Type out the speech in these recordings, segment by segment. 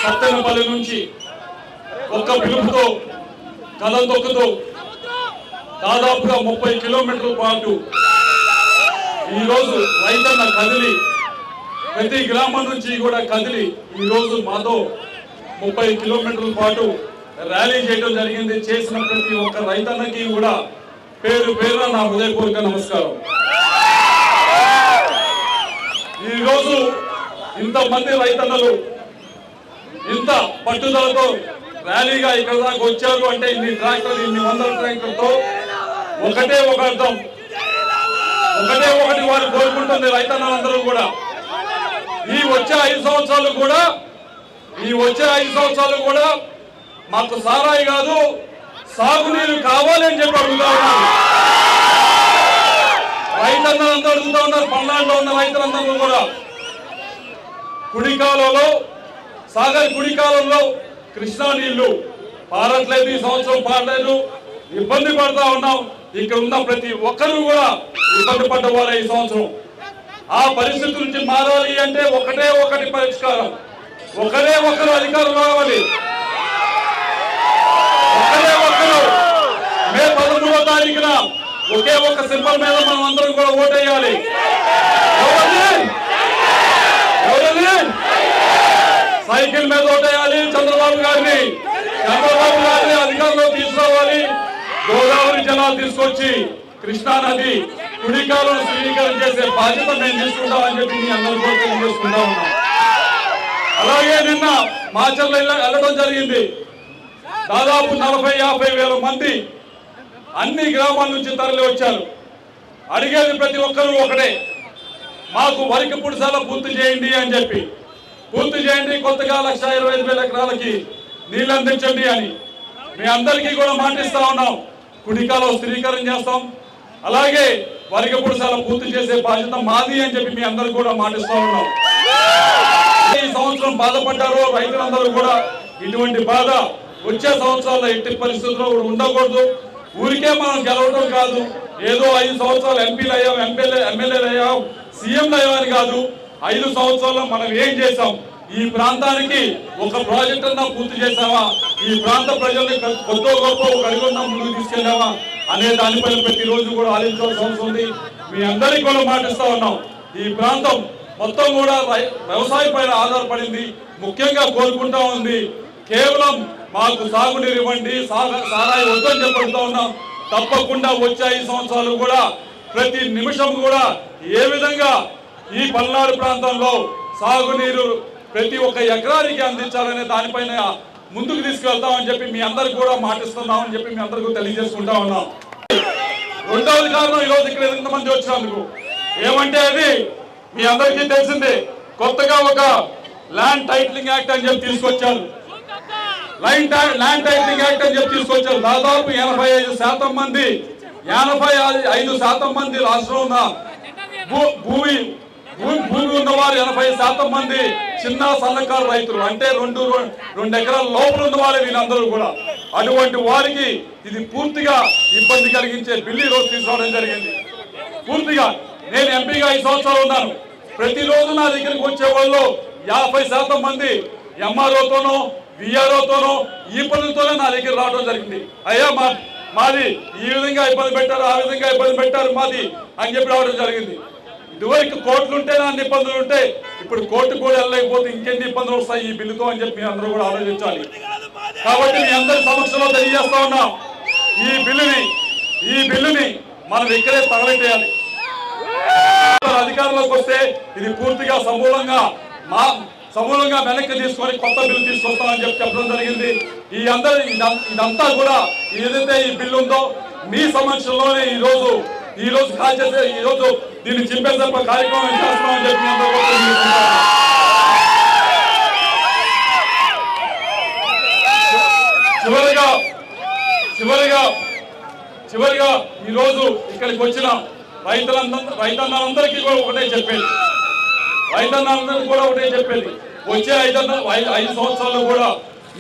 సత్తెనపల్లి నుంచి ఒక్క పిలుపుతో కదం తొక్కుతూ దాదాపుగా 30 కిలోమీటర్ల పాటు ఈరోజు రైతన్న కదిలి ప్రతి గ్రామం నుంచి కూడా కదిలి ఈరోజు మాతో 30 కిలోమీటర్ల పాటు ర్యాలీ చేయడం జరిగింది. చేసిన ప్రతి ఒక్క రైతన్నకి కూడా పేరు పేరున నా హృదయపూర్వక నమస్కారం. ఈరోజు ఇంతమంది రైతన్నలు ఇంత పట్టుదలతో ర్యాలీగా ఇక్కడ దాకా వచ్చారు అంటే ఇన్ని ట్రాక్టర్లు, ఇన్ని వందల ట్రాక్టర్లతో ఒకటే ఒక అర్థం, ఒకటే ఒకటి వారు కోరుకుంటుంది రైతన్నలందరూ కూడా. ఈ వచ్చే 5 సంవత్సరాలు కూడా మాకు సారాయి కాదు సాగునీరు కావాలి అని చెప్పి అడుగుతా ఉన్నారు. రైతన్నలందరూ అడుగుతా ఉన్నారు. పల్నాడులో ఉన్న రైతులందరూ కూడా కుడికాలలో సాగర్ కుడికాలంలో కృష్ణా నీళ్లు పారట్లేదు, ఈ సంవత్సరం పారలేదు, ఇబ్బంది పడతా ఉన్నాం. ఇక్కడ ఉన్న ప్రతి ఒక్కరూ కూడా ఇబ్బంది పడ్డవారు ఈ సంవత్సరం. ఆ పరిస్థితి నుంచి మారాలి అంటే ఒకటే ఒకటి పరిష్కారం, ఒకరే ఒకరు అధికారులు రావాలి. ఒకరే ఒకరు మే 13వ తారీఖున ఒకే ఒక సింబల్ మీద మనం అందరం కూడా ఓటేయాలి. సైకిల్ మీద ఓటేయాలి. చంద్రబాబు గారిని అధికారంలో తీసుకురావాలి. గోదావరి జలాలు తీసుకొచ్చి కృష్ణా నది కుడికాలను స్థిరీకరణ చేసే బాధ్యత మేము తీసుకుంటామని చెప్పి మీ అందరూ కూడా తెలియజేసుకుంటా ఉన్నాం. అలాగే నిన్న మాచర్ల వెళ్ళడం జరిగింది. దాదాపు 40-50 వేల మంది అన్ని గ్రామాల నుంచి తరలి వచ్చారు. అడిగేది ప్రతి ఒక్కరూ ఒకటే, మాకు వరికి పుడిసాల పూర్తి చేయండి అని చెప్పి. పూర్తి చేయండి, కొత్తగా 1,25,000 ఎకరాలకి నీళ్ళు అందించండి అని మీ అందరికీ కూడా మాటిస్తా ఉన్నాం. కుడికాలో స్థిరీకరణ చేస్తాం, అలాగే వరికి పుడిసాల పూర్తి చేసే బాధ్యత మాది అని చెప్పి మీ అందరూ కూడా మాటిస్తా ఉన్నాం. ఈ సంవత్సరం బాధపడ్డారో రైతులందరూ కూడా ఇటువంటి బాధ వచ్చే సంవత్సరాల్లో ఎట్టి పరిస్థితుల్లో ఉండకూడదు. ఊరికే మనం గెలవడం కాదు, ఏదో 5 సంవత్సరాలు ఎంపీలు అయ్యాం, ఎమ్మెల్యేలు అయ్యాం, సీఎంలు అయ్యామని కాదు. 5 సంవత్సరాల్లో మనం ఏం చేసాం, ఈ ప్రాంతానికి ఒక ప్రాజెక్ట్ అన్నా పూర్తి చేసామా, ఈ ప్రాంత ప్రజల్ని కొద్దో గొప్ప ఒక అడుగున్నా ముందుకు తీసుకెళ్ళామా అనే దానిపైన ప్రతిరోజు కూడా ఆలోచించాల్సిన అవసరం ఉంది. మీ అందరికీ కూడా మాటిస్తా ఉన్నాం. ఈ ప్రాంతం మొత్తం కూడా వ్యవసాయం పైన ఆధారపడింది. ముఖ్యంగా కోరుకుంటా ఉంది, కేవలం మాకు సాగునీరు ఇవ్వండి, సారాయి వద్దని చెప్పడుతూ ఉన్నాం. తప్పకుండా వచ్చే 5 సంవత్సరాలు కూడా ప్రతి నిమిషం కూడా ఏ విధంగా ఈ పల్నాడు ప్రాంతంలో సాగునీరు ప్రతి ఒక్క ఎకరానికి అందించాలనే దానిపైన ముందుకు తీసుకెళ్తామని చెప్పి మీ అందరికి కూడా మాటిస్తున్నామని చెప్పి మీ అందరికీ తెలియజేసుకుంటా ఉన్నాం. రెండవది కారణం, ఈరోజు ఇక్కడ ఎంతమంది వచ్చినందుకు ఏమంటే అది మీ అందరికీ తెలిసిందే. కొత్తగా ఒక ల్యాండ్ టైటిలింగ్ యాక్ట్ అని చెప్పి తీసుకొచ్చారు. ల్యాండ్ టైటిలింగ్ యాక్ట్ అని చెప్పి తీసుకొచ్చారు. దాదాపు 85% మంది రాష్ట్రంలో ఉన్న భూమి ఉన్నవారు 80% మంది చిన్న సన్నకారు రైతులు, అంటే 2 ఎకరాల లోపల ఉన్న వాళ్ళు వీళ్ళందరూ కూడా. అటువంటి వారికి ఇది పూర్తిగా ఇబ్బంది కలిగించే బిల్లు ఈరోజు తీసుకోవడం జరిగింది. పూర్తిగా నేను ఎంపీగా 5 సంవత్సరాలు ఉన్నాను. ప్రతిరోజు నా దగ్గరికి వచ్చే వాళ్ళు 50% మంది ఎంఆర్ఓతోనో విఆర్ఓతోనో ఈ పనులతోనే నా దగ్గర రావడం జరిగింది. అయ్యా మాది ఈ విధంగా ఇబ్బంది పెట్టారు, ఆ విధంగా ఇబ్బంది పెట్టారు మాది అని చెప్పి రావడం జరిగింది. ఇదివరకు కోర్టులు ఉంటే అన్ని ఇబ్బందులు ఉంటాయి, ఇప్పుడు కోర్టు కూడా వెళ్ళలేకపోతే ఇంకెన్ని ఇబ్బందులు వస్తాయి ఈ బిల్లుతో అని చెప్పి అందరూ కూడా ఆలోచించాలి. కాబట్టి మీ అందరి సమక్షంలో తెలియజేస్తా ఉన్నాం, ఈ బిల్లుని మనం ఇక్కడే తగలెట్టేయాలి. అధికారంలోకి వస్తే ఇది పూర్తిగా సమూలంగా వెనక్కి తీసుకొని కొత్త బిల్లు తీసుకొస్తామని చెప్పి చెప్పడం జరిగింది. ఇదంతా కూడా ఏదైతే ఈ బిల్లు ఉందో మీ సమక్షంలోనే ఈ రోజు కాల్ చేసే ఈరోజు దీన్ని చింపేసే కార్యక్రమం చేస్తున్నామని చెప్పి చివరిగా ఈరోజు ఇక్కడికి వచ్చిన రైతన్నలందరికీ కూడా ఒకటే చెప్పేది, వచ్చే 5 సంవత్సరాలు కూడా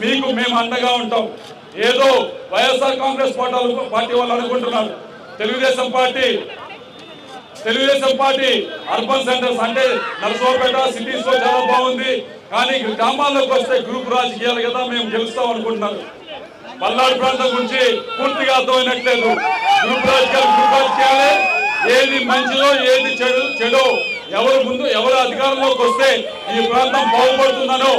మీకు మేము అండగా ఉంటాం. ఏదో వైఎస్ఆర్ కాంగ్రెస్ పార్టీ వాళ్ళు అనుకుంటున్నారు, Telugu Desam party Telugu Desam party urban centres అంటే నరసరావుపేట సిటీస్ లో చాలా బాగుంది, కానీ గ్రామాల్లోకి వస్తే గ్రూప్ రాజకీయాలు కదా మేము గెలుస్తాం అనుకుంటున్నారు. పల్నాడు ప్రాంతం గురించి పూర్తిగా అర్థమైనట్లేదు. గ్రూప్ రాజకీయాలే, ఏది మంచిలో ఏది చెడు ఎవరు ముందు ఎవరు అధికారంలోకి వస్తే ఈ ప్రాంతం బాగుపడుతుందనో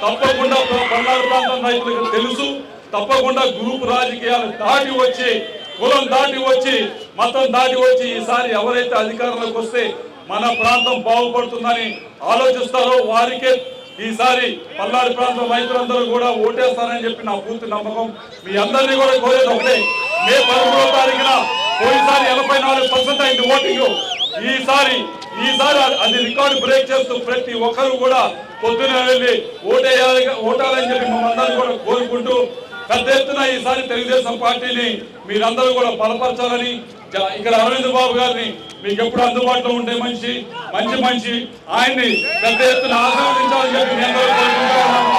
తప్పకుండా పల్నాడు ప్రాంతం రైతులకు తెలుసు. తప్పకుండా గ్రూప్ రాజకీయాలు దాటి వచ్చి, కులం దాటి వచ్చి, మతం దాటి వచ్చి ఈసారి ఎవరైతే అధికారంలోకి వస్తే మన ప్రాంతం బాగుపడుతుందని ఆలోచిస్తారో వారికే ఈసారి పల్నాడు ప్రాంతం రైతులందరూ కూడా ఓటేస్తారని చెప్పి నా పూర్తి నమ్మకం. మీ అందరినీ కూడా కోరేది ఒకటే, మే 13వ తారీఖున పోయినసారి 84% అయింది ఓటింగ్. ఈసారి అది రికార్డు బ్రేక్ చేస్తూ ప్రతి ఒక్కరు కూడా పొద్దున వెళ్ళి ఓటాలని చెప్పి మమ్మల్ని కూడా కోరుకుంటూ పెద్ద ఎత్తున ఈసారి తెలుగుదేశం పార్టీని మీరందరూ కూడా బలపరచాలని, ఇక్కడ అరవింద్ బాబు గారిని మీకు ఎప్పుడు అందుబాటులో ఉండే మంచి ఆయన్ని పెద్ద ఎత్తున ఆశీర్వదించాలని చెప్పి నేను కోరుకుంటున్నాను.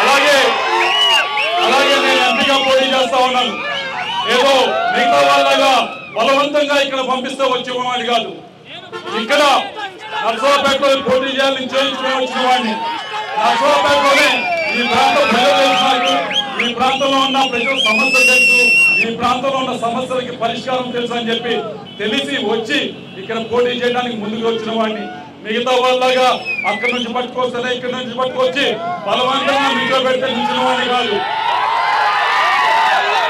అలాగే నేను ఎంపీగా పోటీ చేస్తా ఉన్నాను. ఏదో మిగతా వాళ్ళగా బలవంతంగా ఇక్కడ పంపిస్తే వచ్చేవాడిని కాదు. ఇక్కడ నరసరావుపేటలో పోటీ చేయాలని చేయించుకుని వచ్చిన వాడిని. నరసరావుపేటలోనే ఈ ప్రాంతం ప్రజలు తెలుసు, ఈ ప్రాంతంలో ఉన్న ప్రజల సమస్యలు తెలుసు, ఈ ప్రాంతంలో ఉన్న సమస్యలకి పరిష్కారం తెలుసు అని చెప్పి తెలిసి వచ్చి ఇక్కడ పోటీ చేయడానికి ముందుకు వచ్చిన వాడిని. మిగతా వాళ్ళగా అక్కడి నుంచి పట్టుకొస్తే ఇక్కడి నుంచి పట్టుకొచ్చి బలవంతంగా మీతో పెడితే నిలిచిన వాడిని కాదు.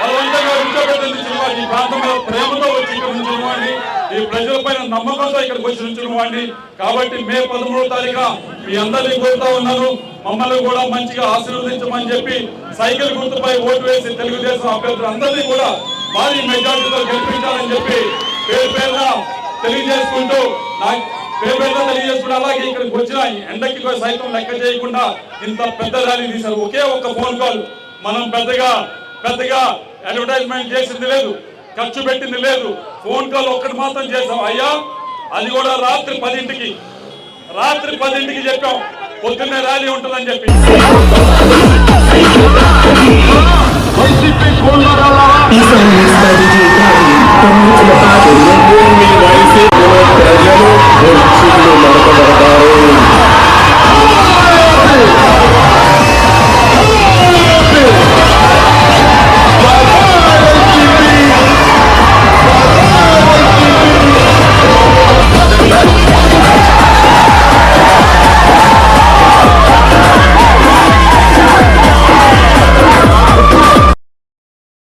బలవంతంగా కూర్చోబెట్టి నిలిచిన వాడిని, ఈ ప్రాంతం మీద ప్రేమతో వచ్చి ఇక్కడ నిలిచిన వాడిని, ఈ ప్రజల పైన నమ్మకంతో ఇక్కడికి వచ్చి నిలిచిన వాడిని. కాబట్టి మే 13వ తారీఖున మీ అందరినీ కోరుతా ఉన్నాను, మమ్మల్ని కూడా మంచిగా ఆశీర్వదించమని చెప్పి సైకిల్ గుర్తుపై ఓటు వేసి తెలుగుదేశం అభ్యర్థులు అందరినీ కూడా భారీ మెజార్టీతో గెలిపించాలని చెప్పి పేరున తెలియజేసుకుంటూ అలాగే ఇక్కడికి వచ్చిన ఎండకి సైతం లెక్క చేయకుండా ఇంత పెద్ద ర్యాలీ తీశారు. ఒకే ఒక్క ఫోన్ కాల్. మనం పెద్దగా అడ్వర్టైజ్మెంట్ చేసింది లేదు, ఖర్చు పెట్టింది లేదు. ఫోన్ కాల్ ఒక్కటి మాత్రం చేసాం. అయ్యా అది కూడా రాత్రి 10ంటికి చెప్పాం పొద్దున్నే ర్యాలీ ఉంటుందని చెప్పి. ప్రజలు